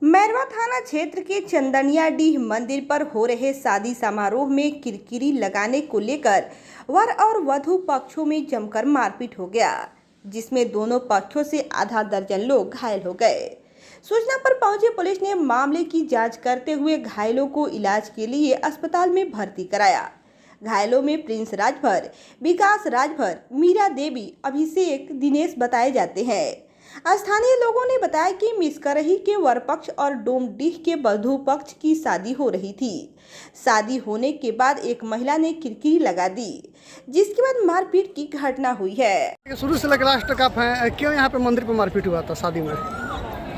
मैरवा थाना क्षेत्र के चंदनियाडीह मंदिर पर हो रहे शादी समारोह में किरकिरी लगाने को लेकर वर और वधू पक्षों में जमकर मारपीट हो गया, जिसमें दोनों पक्षों से आधा दर्जन लोग घायल हो गए। सूचना पर पहुंची पुलिस ने मामले की जांच करते हुए घायलों को इलाज के लिए अस्पताल में भर्ती कराया। घायलों में प्रिंस राजभर, विकास राजभर, मीरा देवी, अभिषेक, दिनेश बताए जाते हैं। स्थानीय लोगों ने बताया कि मिसकरही के वर पक्ष और डोमडीह के वधू पक्ष की शादी हो रही थी। शादी होने के बाद एक महिला ने किरकिरी लगा दी, जिसके बाद मारपीट की घटना हुई है। शुरू से लेकर लास्ट तक आप हैं, क्यों यहाँ पे मंदिर पे मारपीट हुआ था शादी में?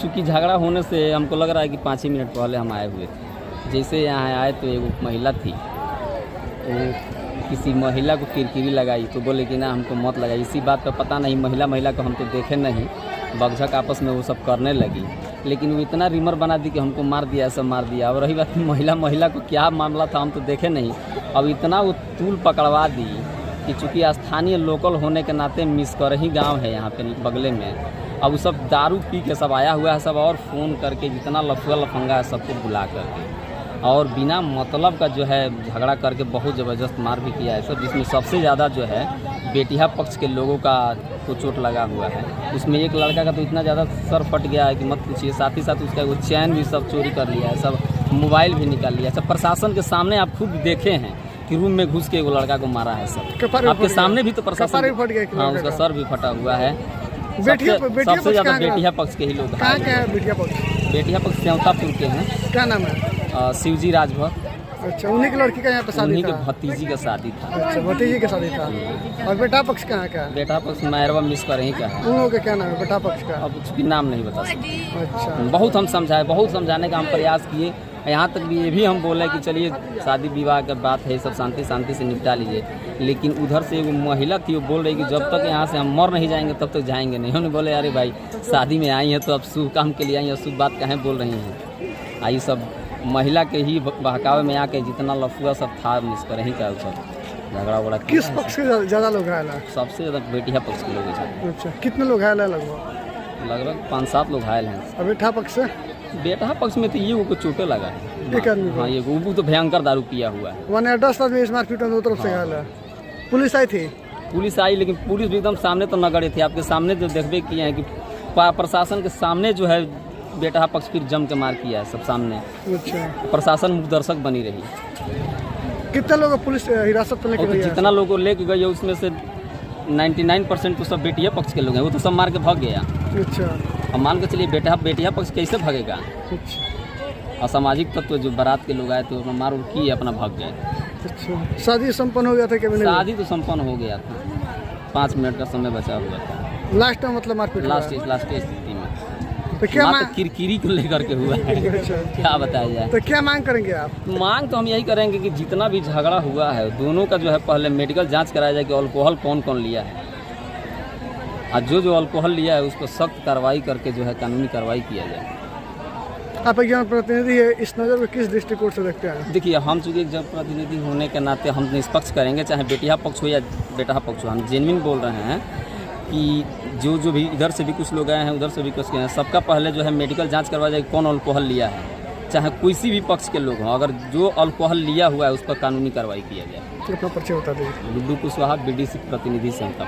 चूँकि झगड़ा होने से हमको लग रहा है कि 5 ही मिनट पहले हम आए हुए थे। जैसे यहाँ आए तो एक महिला थी, वो किसी महिला को किरकिरी लगाई तो बोले कि ना हमको मत लगाई। इसी बात पर पता नहीं महिला को हम तो देखे नहीं, बगझक आपस में वो सब करने लगी, लेकिन वो इतना रिमर बना दी कि हमको मार दिया, सब मार दिया। और रही बात महिला को क्या मामला था हम तो देखे नहीं। अब इतना वो तूल पकड़वा दी कि चूँकि स्थानीय लोकल होने के नाते मिसकरही गाँव है यहाँ पे बगले में, अब वो सब दारू पी के सब आया हुआ है सब, और फ़ोन करके जितना लफुआ लफंगा है सबको बुला करके और बिना मतलब का जो है झगड़ा करके बहुत ज़बरदस्त मार भी किया है सब, जिसमें सबसे ज़्यादा जो है बेटिया पक्ष के लोगों का तो चोट लगा हुआ है। उसमें एक लड़का का तो इतना ज़्यादा सर फट गया है कि मत पूछिए। साथ ही साथ उसका वो चैन भी सब चोरी कर लिया है, सब मोबाइल भी निकाल लिया है सब। प्रशासन के सामने आप खुद देखे हैं कि रूम में घुस के वो लड़का को मारा है सब, आपके सामने भी तो प्रशासन। हाँ, उसका सर भी फटा हुआ है। सबसे ज़्यादा बेटिया पक्ष के ही लोग हैं। बेटिया पक्ष सेवतापुर के हैं। क्या नाम है? शिवजी राजभर। अच्छा, उन्हीं की लड़की का यहाँ पे शादी उन्हीं था? के भतीजी का शादी था। अच्छा, भतीजी का शादी था। और बेटा पक्ष कहाँ का? बेटा पक्ष मैरवा मिसकरही का है। उन लोगों का क्या नाम है बेटा पक्ष का? अब उसकी नाम नहीं बता सकते। अच्छा, बहुत हम समझाए, बहुत समझाने का हम प्रयास किए। यहाँ तक भी ये भी हम बोले कि चलिए शादी विवाह का बात है, सब शांति से निपटा लीजिए, लेकिन उधर से वो महिला थी, वो बोल रही कि जब तक यहाँ से हम मर नहीं जाएंगे तब तक जाएंगे नहीं। उन्होंने बोले अरे भाई शादी में आई हैं तो अब शुभ काम के लिए आई हैं, शुभ बात कहें बोल रही हैं। आई सब महिला के ही बहकावे में आके जितना लफुआ सब था मिसकरही का सब झगड़ा वगड़ा। किस पक्ष के ज़्यादा लोग घायल हैं? सबसे ज़्यादा बेटिया पक्ष के लोग हैं। अच्छा, कितने लोग घायल हैं? लगभग 5-7 लोग घायल हैं। और बेटा पक्ष से? बेटा पक्ष में तो ये वो को चोटें लगा है। एक आदमी? हाँ, ये वो तो भयंकर दारू पिया हुआ है। 10 आदमी इस मारपीट में दो तरफ से घायल है। पुलिस आई थी? पुलिस आई, लेकिन पुलिस भी एकदम सामने तो न गड़े थे। आपके सामने जो देखबे किए हैं कि प्रशासन के सामने जो है बेटा पक्ष फिर जम के मार किया है सब सामने। अच्छा, प्रशासन मुखदर्शक बनी रही। कितने लोग पुलिस हिरासत में लेके गई है? जितना लोगों लेके गए उसमें से 99% तो सब बेटिया पक्ष के लोग हैं, वो तो सब मार के भाग गया। अच्छा, अब मान के चलिए बेटिया पक्ष कैसे भागेगा? अच्छा, असामाजिक तत्व जो बारात के लोग आए तो मार उड़ की अपना भाग गए। अच्छा, शादी संपन्न हो गया था कि? शादी तो संपन्न हो गया था, 5 मिनट का समय बचा हुआ था। लास्ट में मतलब मारपीट? लास्ट स्थिति में तो क्या किरकिरी को लेकर के हुआ है। क्या बताया जाए? तो क्या मांग करेंगे आप? मांग तो हम यही करेंगे कि जितना भी झगड़ा हुआ है दोनों का जो है पहले मेडिकल जांच कराया जाए कि अल्कोहल कौन कौन लिया है, और जो अल्कोहल लिया है उसको सख्त कार्रवाई करके जो है कानूनी कार्रवाई किया जाए। आप एक जनप्रतिनिधि है, इस नज़र में किस दृष्टिकोण से देखते हैं? देखिए, हम चूँकि एक जनप्रतिनिधि होने के नाते हम निष्पक्ष करेंगे, चाहे बेटिया पक्ष हो या बेटा पक्ष हो। हम जेन्युइन बोल रहे हैं कि जो भी इधर से भी कुछ लोग आए हैं, उधर से भी कुछ गए हैं, सबका पहले जो है मेडिकल जांच करवा जाए कौन अल्कोहल लिया है, चाहे किसी भी पक्ष के लोग हों। अगर जो अल्कोहल लिया हुआ है उस पर कानूनी कार्रवाई किया जाए। अपना परिचय बता दीजिए। गुड्डू कुशवाहा, BDC प्रतिनिधि संस्था।